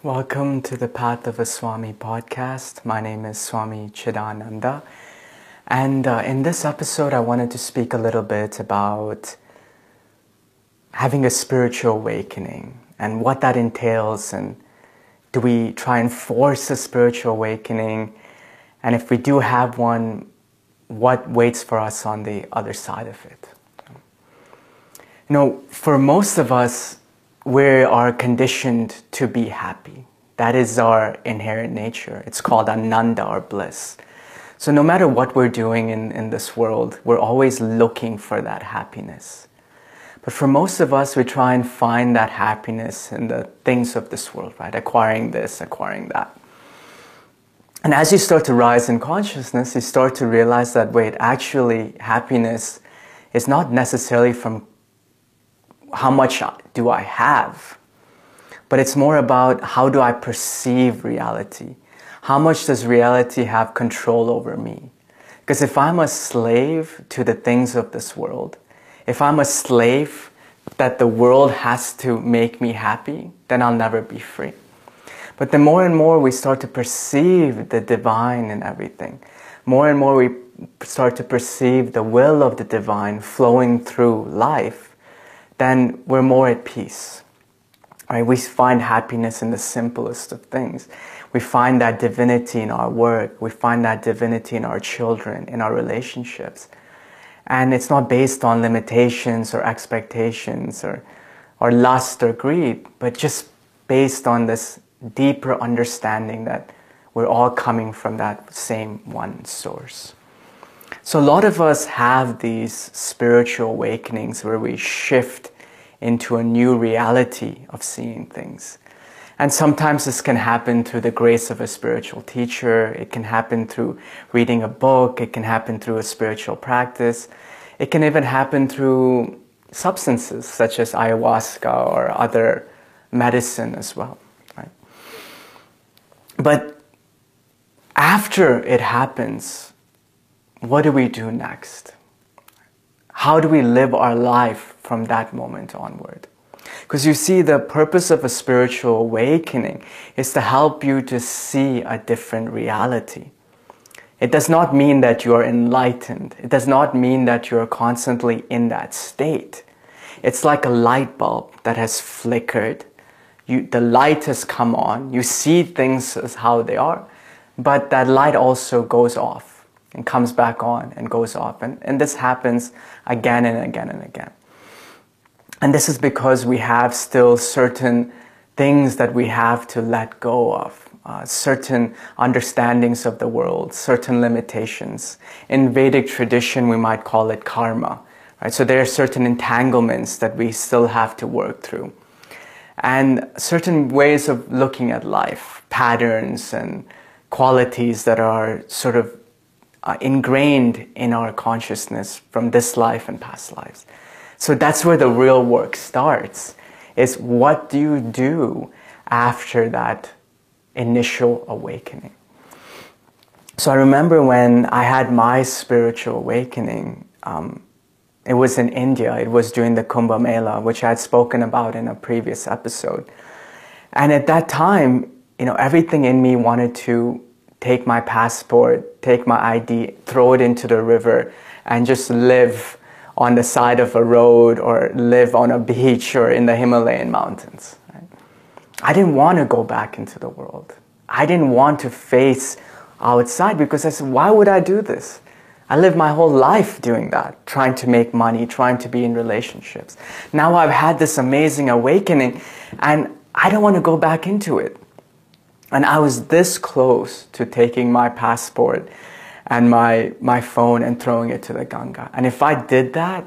Welcome to the Path of a Swami podcast. My name is Swami Chidananda. And in this episode, I wanted to speak a little bit about having a spiritual awakening and what that entails. And do we try and force a spiritual awakening? And if we do have one, what waits for us on the other side of it? You know, for most of us, we are conditioned to be happy. That is our inherent nature. It's called ananda, or bliss. So no matter what we're doing in this world, we're always looking for that happiness. But for most of us, we try and find that happiness in the things of this world, right? Acquiring this, acquiring that. And as you start to rise in consciousness, you start to realize that, wait, actually, happiness is not necessarily from how much do I have, but it's more about how do I perceive reality? How much does reality have control over me? Because if I'm a slave to the things of this world, if I'm a slave that the world has to make me happy, then I'll never be free. But the more and more we start to perceive the divine in everything, more and more we start to perceive the will of the divine flowing through life, then we're more at peace. Right? We find happiness in the simplest of things. We find that divinity in our work. We find that divinity in our children, in our relationships. And it's not based on limitations or expectations or lust or greed, but just based on this deeper understanding that we're all coming from that same one source. So a lot of us have these spiritual awakenings where we shift into a new reality of seeing things. And sometimes this can happen through the grace of a spiritual teacher. It can happen through reading a book. It can happen through a spiritual practice. It can even happen through substances such as ayahuasca or other medicine as well. Right? But after it happens, what do we do next? How do we live our life from that moment onward? Because you see, the purpose of a spiritual awakening is to help you to see a different reality. It does not mean that you are enlightened. It does not mean that you are constantly in that state. It's like a light bulb that has flickered. The light has come on. You see things as how they are, but that light also goes off and comes back on and goes off. And this happens again and again and again. And this is because we have still certain things that we have to let go of, certain understandings of the world, certain limitations. In Vedic tradition, we might call it karma. Right? So there are certain entanglements that we still have to work through. And certain ways of looking at life, patterns and qualities that are sort of ingrained in our consciousness from this life and past lives. So that's where the real work starts, is what do you do after that initial awakening? So I remember when I had my spiritual awakening, it was in India. It was during the Kumbh Mela, which I had spoken about in a previous episode. And at that time, you know, everything in me wanted to take my passport, take my ID, throw it into the river, and just live on the side of a road or live on a beach or in the Himalayan mountains. Right? I didn't want to go back into the world. I didn't want to face outside because I said, why would I do this? I lived my whole life doing that, trying to make money, trying to be in relationships. Now I've had this amazing awakening and I don't want to go back into it. And I was this close to taking my passport and my phone and throwing it to the Ganga. And if I did that,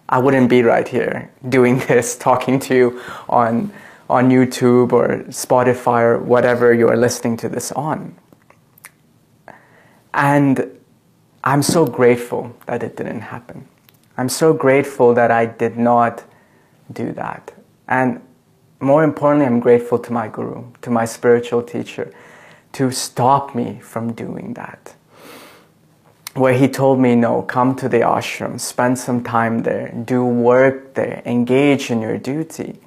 I wouldn't be right here doing this, talking to you on YouTube or Spotify or whatever you are listening to this on. And I'm so grateful that it didn't happen. I'm so grateful that I did not do that. And more importantly, I'm grateful to my guru, to my spiritual teacher, to stop me from doing that. Where he told me, no, come to the ashram, spend some time there, do work there, engage in your duty.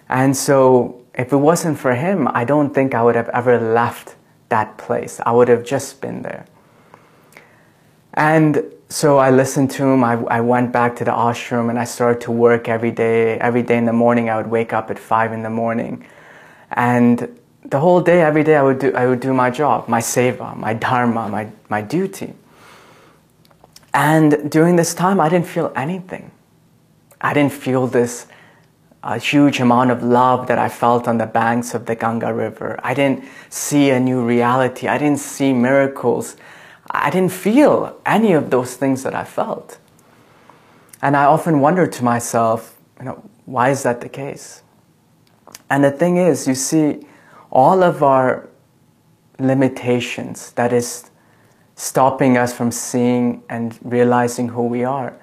And so if it wasn't for him, I don't think I would have ever left that place. I would have just been there. And so I listened to him. I went back to the ashram and I started to work every day. Every day in the morning, I would wake up at 5 in the morning. And the whole day, every day, I would do my job, my seva, my dharma, my duty. And during this time, I didn't feel anything. I didn't feel this huge amount of love that I felt on the banks of the Ganga River. I didn't see a new reality. I didn't see miracles. I didn't feel any of those things that I felt. And I often wonder to myself, why is that the case? And the thing is, you see, all of our limitations that is stopping us from seeing and realizing who we are,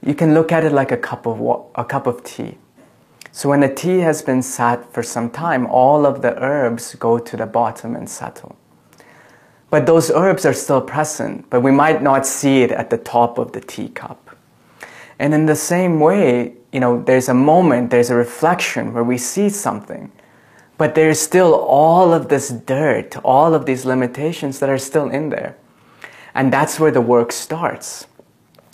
you can look at it like a cup of tea. So when the tea has been sat for some time, all of the herbs go to the bottom and settle. But those herbs are still present, but we might not see it at the top of the teacup. And in the same way, there's a moment, there's a reflection where we see something, but there's still all of this dirt, all of these limitations that are still in there. And that's where the work starts.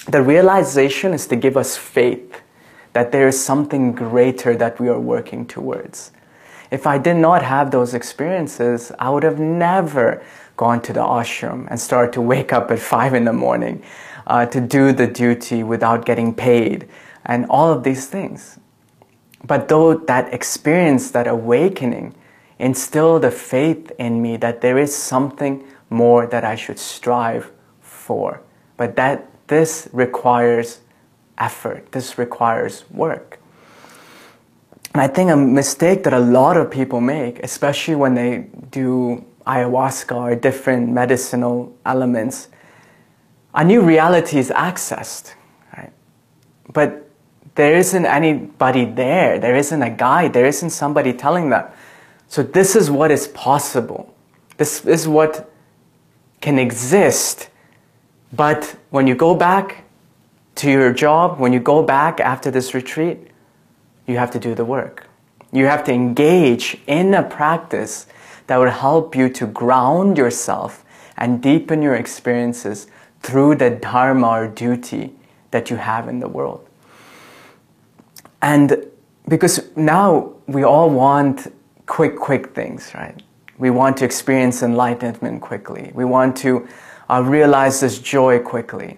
The realization is to give us faith that there is something greater that we are working towards. If I did not have those experiences, I would have never gone to the ashram and started to wake up at 5 in the morning to do the duty without getting paid and all of these things. But though that experience, that awakening, instilled a faith in me that there is something more that I should strive for. But that this requires effort, this requires work. And I think a mistake that a lot of people make, especially when they do ayahuasca or different medicinal elements, a new reality is accessed, right? But there isn't anybody there. There isn't a guide. There isn't somebody telling them. So this is what is possible. This is what can exist. But when you go back to your job, when you go back after this retreat, you have to do the work. You have to engage in a practice that would help you to ground yourself and deepen your experiences through the dharma or duty that you have in the world. And because now we all want quick things, right? We want to experience enlightenment quickly. We want to realize this joy quickly.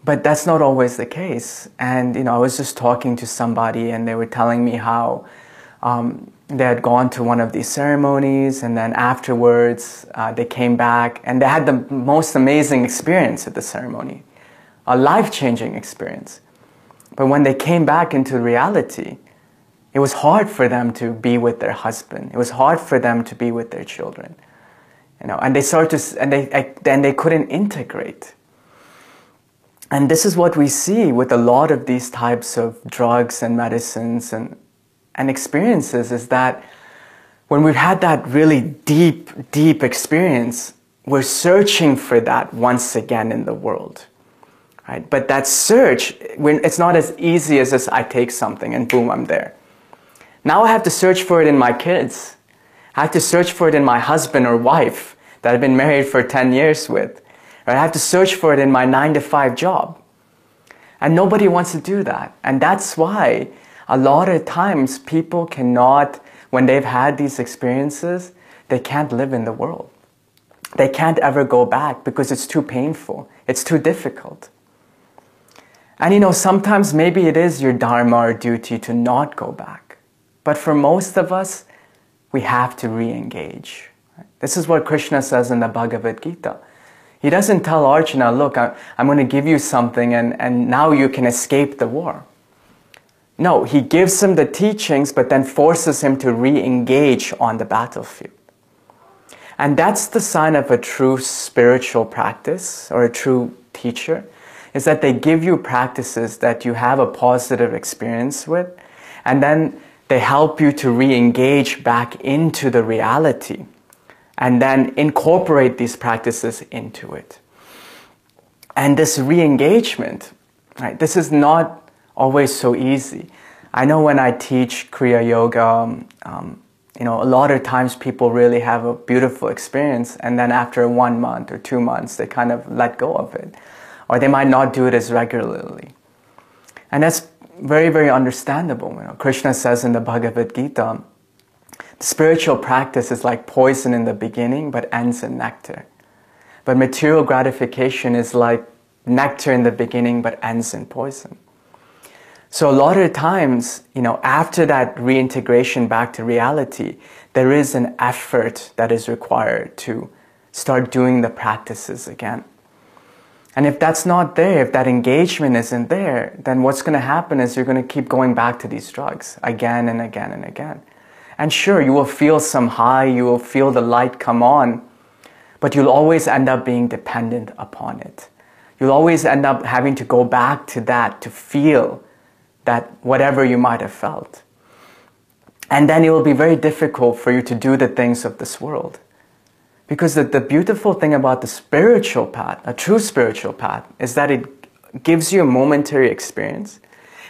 But that's not always the case. And I was just talking to somebody and they were telling me how they had gone to one of these ceremonies and then afterwards they came back and they had the most amazing experience at the ceremony, a life-changing experience. But when they came back into reality, it was hard for them to be with their husband. It was hard for them to be with their children. And they started to, and they couldn't integrate. And this is what we see with a lot of these types of drugs and medicines and experiences, is that when we've had that really deep experience, we're searching for that once again in the world. Right? But that search, it's not as easy as just I take something and boom, I'm there. Now I have to search for it in my kids. I have to search for it in my husband or wife that I've been married for 10 years with. Right? I have to search for it in my 9-to-5 job. And nobody wants to do that. And that's why a lot of times people cannot, when they've had these experiences, they can't live in the world. They can't ever go back because it's too painful. It's too difficult. And sometimes maybe it is your dharma or duty to not go back. But for most of us, we have to re-engage. This is what Krishna says in the Bhagavad Gita. He doesn't tell Arjuna, look, I'm going to give you something and now you can escape the war. No, he gives him the teachings but then forces him to re-engage on the battlefield. And that's the sign of a true spiritual practice or a true teacher, is that they give you practices that you have a positive experience with, and then they help you to re-engage back into the reality and then incorporate these practices into it. And this re-engagement, right, this is not always so easy. I know when I teach Kriya Yoga, a lot of times people really have a beautiful experience, and then after 1 month or 2 months, they kind of let go of it. Or they might not do it as regularly. And that's very, very understandable. Krishna says in the Bhagavad Gita, the spiritual practice is like poison in the beginning, but ends in nectar. But material gratification is like nectar in the beginning, but ends in poison. So a lot of times, after that reintegration back to reality, there is an effort that is required to start doing the practices again. And if that's not there, if that engagement isn't there, then what's going to happen is you're going to keep going back to these drugs again and again and again. And sure, you will feel some high, you will feel the light come on, but you'll always end up being dependent upon it. You'll always end up having to go back to that to feel that whatever you might have felt. And then it will be very difficult for you to do the things of this world. Because the beautiful thing about the spiritual path, a true spiritual path, is that it gives you a momentary experience.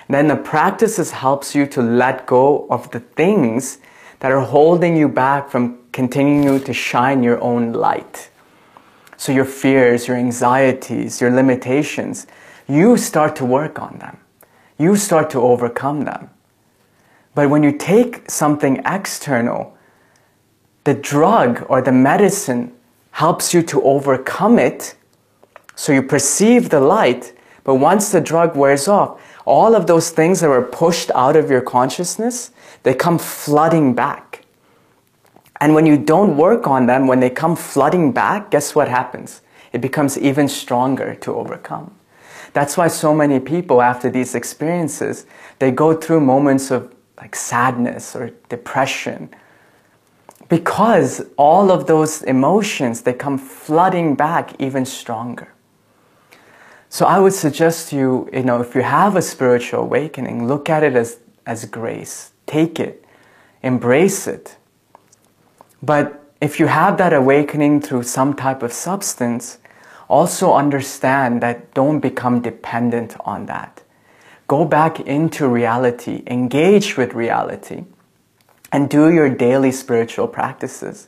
And then the practices helps you to let go of the things that are holding you back from continuing to shine your own light. So your fears, your anxieties, your limitations, you start to work on them. You start to overcome them. But when you take something external, the drug or the medicine helps you to overcome it, so you perceive the light, but once the drug wears off, all of those things that were pushed out of your consciousness, they come flooding back. And when you don't work on them, when they come flooding back, guess what happens? It becomes even stronger to overcome. That's why so many people, after these experiences, they go through moments of like sadness or depression. Because all of those emotions, they come flooding back even stronger. So I would suggest you, if you have a spiritual awakening, look at it as grace. Take it. Embrace it. But if you have that awakening through some type of substance, also understand that don't become dependent on that. Go back into reality, engage with reality, and do your daily spiritual practices,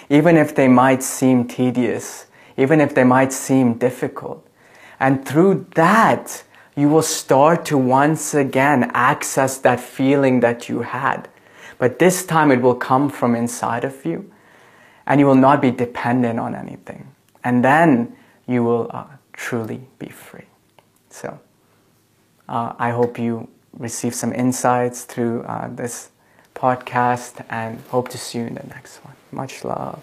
even if they might seem tedious, even if they might seem difficult. And through that, you will start to once again access that feeling that you had. But this time it will come from inside of you, and you will not be dependent on anything. And then you will truly be free. So I hope you receive some insights through this podcast, and hope to see you in the next one. Much love.